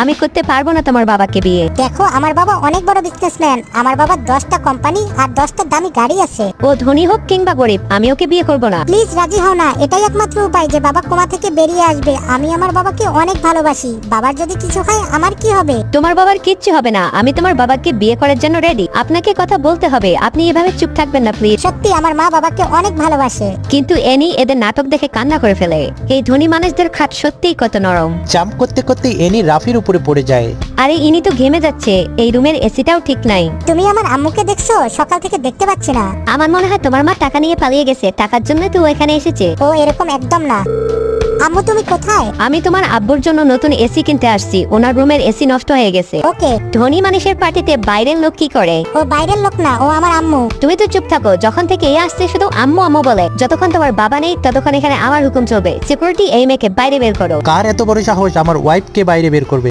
আমি করতে পারবো না তোমার বাবাকে বিয়ে। দেখো আমার বাবা অনেক বড় বিজনেসম্যান, আমার বাবার 10টা কোম্পানি আর 10টা দামি গাড়ি আছে। ও ধনী হোক কিংবা গরিব, আমি ওকে বিয়ে করবো না। প্লিজ রাজি হও না, এটাই একমাত্র উপায় যে বাবা কোমা থেকে বেরিয়ে আসবে। আমি আমার বাবাকে অনেক ভালোবাসি, বাবার যদি কিছু হয় আমার কি হবে? তোমার বাবার কিচ্ছু হবে না, আমি তোমার বাবাকে বিয়ে করার জন্য রেডি। আপনাকে কথা বলতে হবে, আপনি এভাবে চুপ থাকবেন না প্লিজ। সত্যি আমার মা বাবাকে অনেক ভালোবাসে। কিন্তু এনি এদের নাটক দেখে কান্না করে ফেলে। এই ধনী মানুষদের খাট সত্যিই কত নরম। জাম্প করতে করতে এনি রাফির উপরে পড়ে যায়। আরে ইনি তো ঘেমে যাচ্ছে, এই রুমের এসিটাও ঠিক নাই। তুমি আমার আম্মুকে দেখছো? সকাল থেকে দেখতে পাচ্ছি না। আমার মনে হয় তোমার মা টাকা নিয়ে পালিয়ে গেছে, টাকার জন্য তো ও এখানে এসেছে। ও এরকম একদম না। আম্মু তুমি কোথায়? আমি তোমার আব্বুর জন্য নতুন এসি কিনতে আসছি, ওনার রুমের এসি নষ্ট হয়ে গেছে। ওকে। ধনী মানুষের পার্টিতে বাইরের লোক কি করে? ও বাইরের লোক না, ও আমার আম্মু। তুমি তো চুপ থাকো, যখন থেকে এ আসছে শুধু আম্মু আম্মু বলে। যতক্ষণ তোমার বাবা নেই ততক্ষণ এখানে আমার হুকুম চলবে। সিকিউরিটি এই মেয়েকে বাইরে বের করো। কার এত বড় সাহস আমার ওয়াইফকে বাইরে বের করবে?